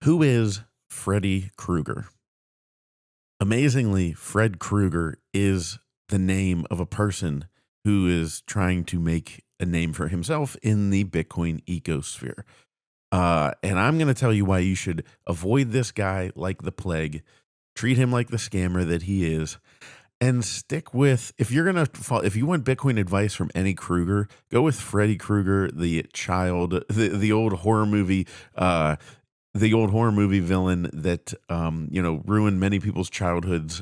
Who is Freddy Kreuger? Amazingly, Fred Kreuger is the name of a person who is trying to make a name for himself in the Bitcoin ecosphere. And I'm going to tell you why you should avoid this guy like the plague, treat him like the scammer that he is, and stick with if you're gonna if you want Bitcoin advice from any Kruger, go with Freddy Krueger, the old horror movie, the old horror movie villain that ruined many people's childhoods.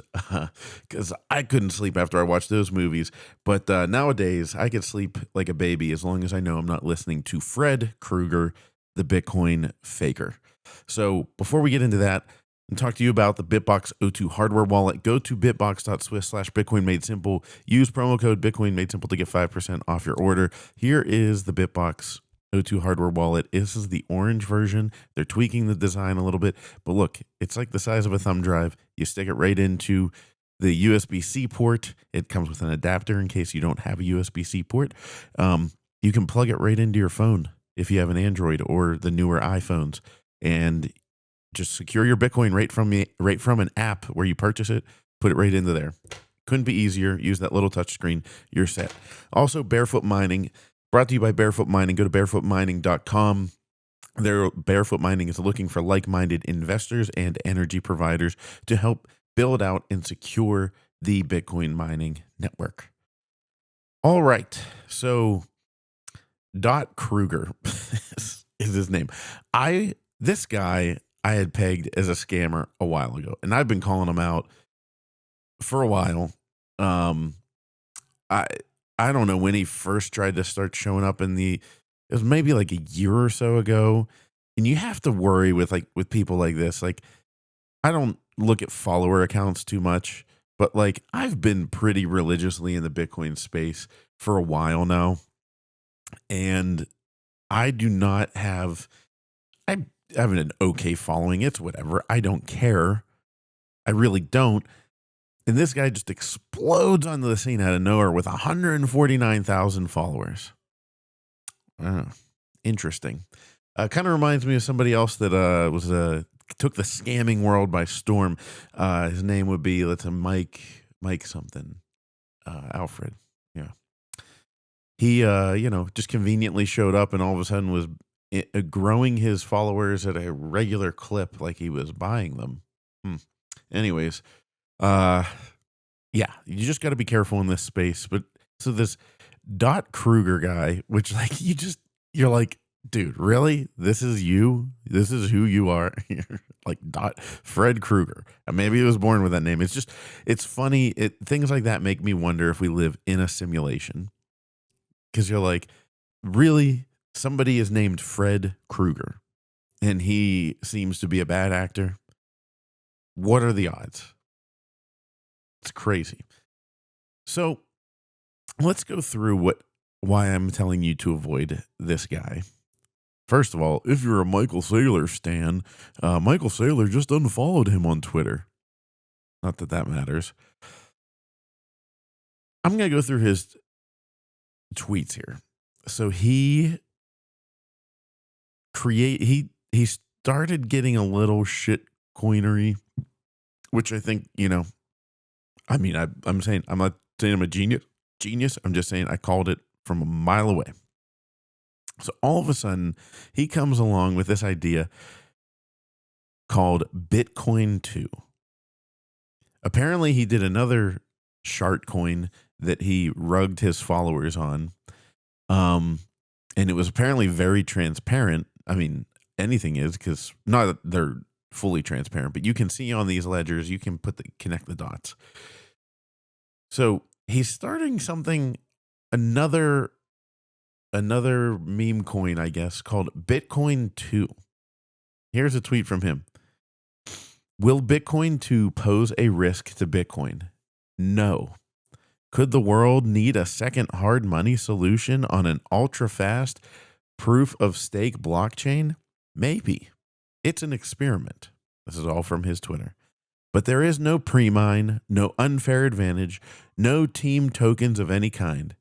Because I couldn't sleep after I watched those movies, but nowadays I could sleep like a baby as long as I know I'm not listening to Fred Krueger, the Bitcoin faker. So before we get into that and talk to you about the Bitbox O2 hardware wallet, go to bitbox.swiss/Bitcoin made simple. Use promo code Bitcoin made simple to get 5% off your order. Here is the Bitbox O2 hardware wallet. This is the orange version. They're tweaking the design a little bit, but look, it's like the size of a thumb drive. You stick it right into the USB-C port. It comes with an adapter in case you don't have a USB-C port. You can plug it right into your phone if you have an Android or the newer iPhones, and just secure your Bitcoin right from an app where you purchase it. Put it right into there. Couldn't be easier. Use that little touch screen. You're set. Also, Barefoot Mining, brought to you by Barefoot Mining. Go to barefootmining.com. Barefoot Mining is looking for like-minded investors and energy providers to help build out and secure the Bitcoin mining network. All right. So, Dot Kreuger is his name. This guy I had pegged as a scammer a while ago, and I've been calling him out for a while. I I don't know when he first tried to start showing up it was maybe like a year or so ago. And you have to worry with people like this. Like, I don't look at follower accounts too much, but like I've been pretty religiously in the Bitcoin space for a while now. And I do not have I have an okay following. It's whatever. I don't care. I really don't. And this guy just explodes onto the scene out of nowhere with 149,000 followers. Interesting. Kind of reminds me of somebody else that took the scamming world by storm. His name would be Mike something. Alfred. Yeah. He just conveniently showed up and all of a sudden was growing his followers at a regular clip like he was buying them. Anyways, yeah, you just got to be careful in this space. But so this Dot Kreuger guy, which like you're like, dude, really? This is you? This is who you are? Like Dot Fred Kreuger. And maybe he was born with that name. It's funny. Things like that make me wonder if we live in a simulation. Because you're like, really? Somebody is named Fred Kreuger and he seems to be a bad actor. What are the odds? It's crazy. So let's go through why I'm telling you to avoid this guy. First of all, if you're a Michael Saylor stan, Michael Saylor just unfollowed him on Twitter. Not that that matters. I'm going to go through his tweets here. So he started getting a little shit coinery, which I think, I mean, I'm saying, I'm not saying I'm a genius. I'm just saying I called it from a mile away. So all of a sudden, he comes along with this idea called Bitcoin 2. Apparently, he did another shart coin that he rugged his followers on. And it was apparently very transparent. I mean, anything is, because not that they're fully transparent, but you can see on these ledgers, you can connect the dots. So he's starting another meme coin, I guess, called Bitcoin 2. Here's a tweet from him. Will Bitcoin 2 pose a risk to Bitcoin? No. Could the world need a second hard money solution on an ultra-fast proof of stake blockchain? Maybe. It's an experiment. This is all from his Twitter. But there is no pre-mine, no unfair advantage, no team tokens of any kind.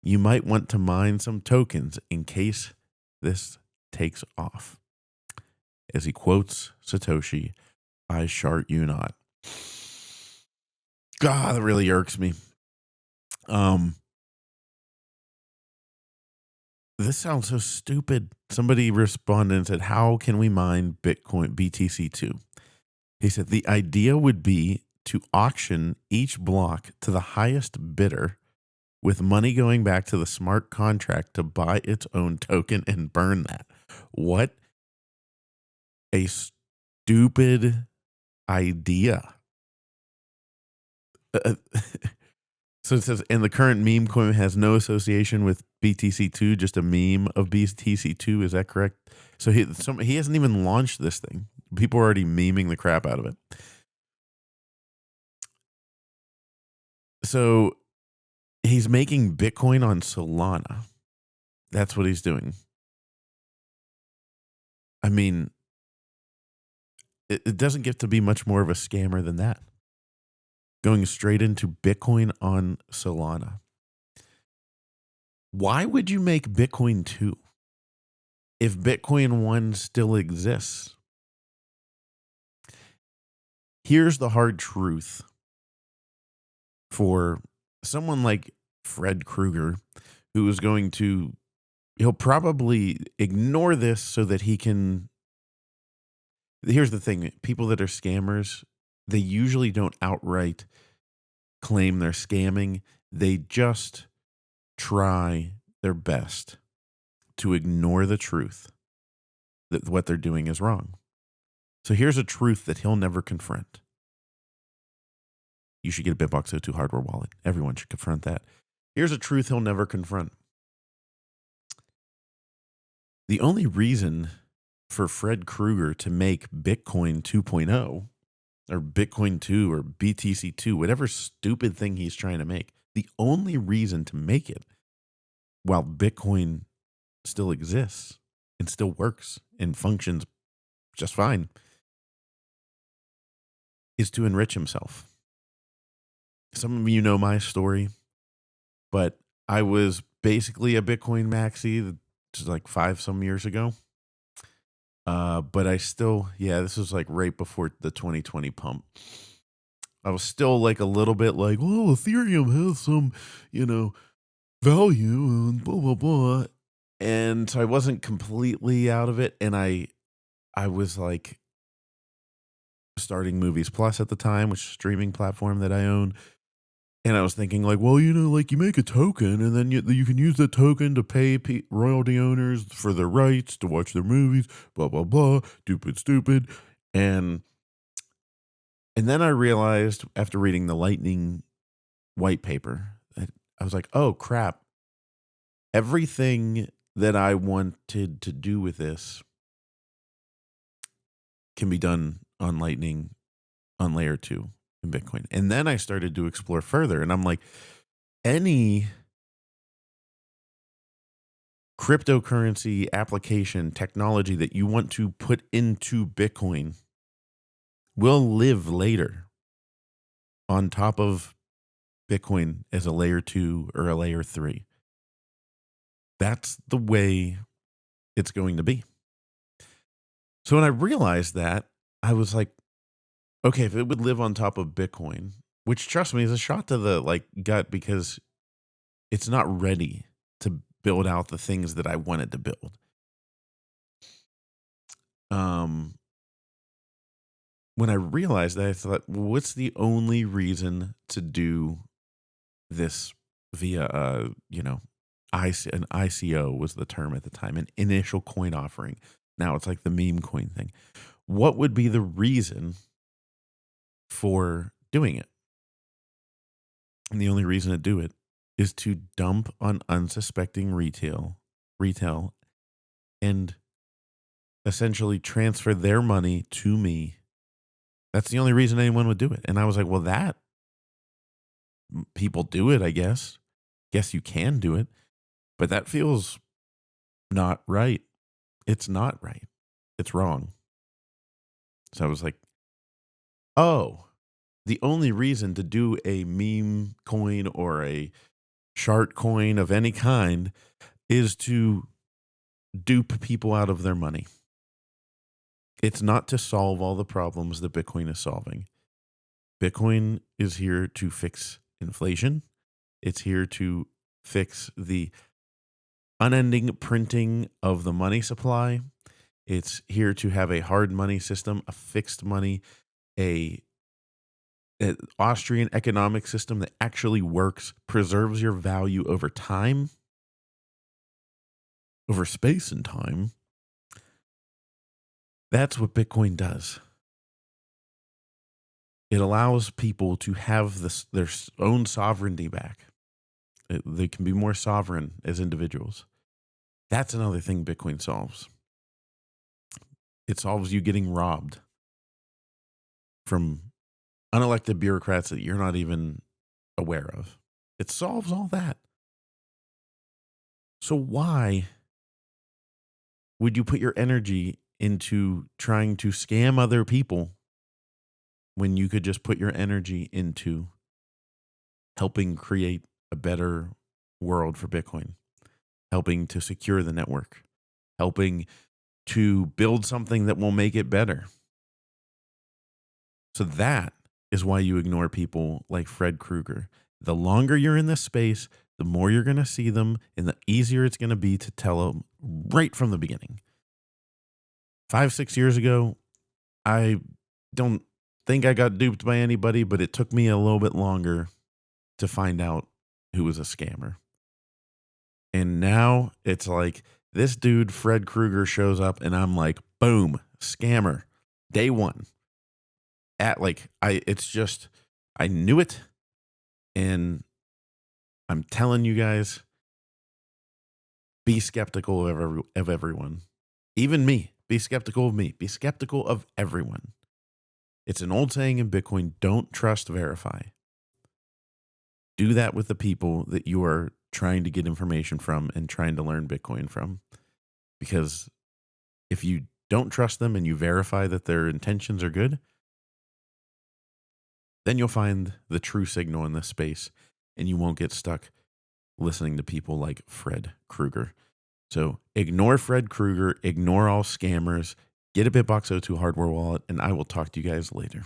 You might want to mine some tokens in case this takes off. as he quotes Satoshi, "I shart you not." God, that really irks me. This sounds so stupid. Somebody responded and said, "How can we mine Bitcoin BTC2?" He said, "The idea would be to auction each block to the highest bidder, with money going back to the smart contract to buy its own token and burn that." What a stupid idea. Uh, So it says, and the current meme coin has no association with BTC2, just a meme of BTC2. Is that correct? So he hasn't even launched this thing. People are already memeing the crap out of it. So he's making Bitcoin on Solana. That's what he's doing. I mean, it doesn't get to be much more of a scammer than that. Going straight into Bitcoin on Solana. Why would you make Bitcoin 2 if Bitcoin 1 still exists? Here's the hard truth for someone like Fred Kreuger, who is going to, he'll probably ignore this so that he can. Here's the thing, people that are scammers, they usually don't outright claim they're scamming. They just try their best to ignore the truth that what they're doing is wrong. So here's a truth that he'll never confront. You should get a BitBox02 hardware wallet. Everyone should confront that. Here's a truth he'll never confront. The only reason for Fred Kreuger to make Bitcoin 2.0 or Bitcoin 2 or BTC2, whatever stupid thing he's trying to make, the only reason to make it while Bitcoin still exists and still works and functions just fine is to enrich himself. Some of you know my story, but I was basically a Bitcoin maxi, which is like 5 some years ago. But I still, this was like right before the 2020 pump. I was still like a little bit like, well, Ethereum has some, value and blah, blah, blah. And so I wasn't completely out of it. And I was like starting Movies Plus at the time, which is a streaming platform that I own. And I was thinking like, well, like you make a token and then you can use the token to pay royalty owners for their rights to watch their movies, blah, blah, blah, stupid. And then I realized after reading the Lightning white paper that I was like, oh crap. Everything that I wanted to do with this can be done on Lightning on layer 2 in Bitcoin. And then I started to explore further and I'm like, any cryptocurrency application technology that you want to put into Bitcoin will live later on top of Bitcoin as a layer 2 or a layer 3. That's the way it's going to be. So when I realized that, I was like, okay, if it would live on top of Bitcoin, which trust me is a shot to the gut because it's not ready to build out the things that I wanted to build. When I realized that, I thought, well, what's the only reason to do this via, an ICO was the term at the time, an initial coin offering. Now it's like the meme coin thing. What would be the reason for doing it? And the only reason to do it is to dump on unsuspecting retail and essentially transfer their money to me. That's the only reason anyone would do it. And I was like, well, that people do it, I guess. Guess you can do it, but that feels not right. It's not right. It's wrong. So I was like, oh, the only reason to do a meme coin or a shart coin of any kind is to dupe people out of their money. It's not to solve all the problems that Bitcoin is solving. Bitcoin is here to fix inflation. It's here to fix the unending printing of the money supply. It's here to have a hard money system, a fixed money, a an Austrian economic system that actually works, preserves your value over time, over space and time. That's what Bitcoin does. It allows people to have their own sovereignty back. They can be more sovereign as individuals. That's another thing Bitcoin solves. It solves you getting robbed from unelected bureaucrats that you're not even aware of. It solves all that. So why would you put your energy into trying to scam other people when you could just put your energy into helping create a better world for Bitcoin, helping to secure the network, helping to build something that will make it better? So that is why you ignore people like Fred Kreuger. The longer you're in this space, the more you're going to see them, and the easier it's going to be to tell them right from the beginning. 5, 6 years ago, I don't think I got duped by anybody, but it took me a little bit longer to find out who was a scammer. And now it's like this dude, Fred Kreuger, shows up and I'm like, boom, scammer. Day one. It's just, I knew it. And I'm telling you guys, be skeptical of everyone. Even me. Be skeptical of me. Be skeptical of everyone. It's an old saying in Bitcoin, don't trust, verify. Do that with the people that you are trying to get information from and trying to learn Bitcoin from. Because if you don't trust them and you verify that their intentions are good, then you'll find the true signal in this space and you won't get stuck listening to people like Fred Kreuger. So ignore Fred Kreuger, ignore all scammers, get a BitBox02 hardware wallet, and I will talk to you guys later.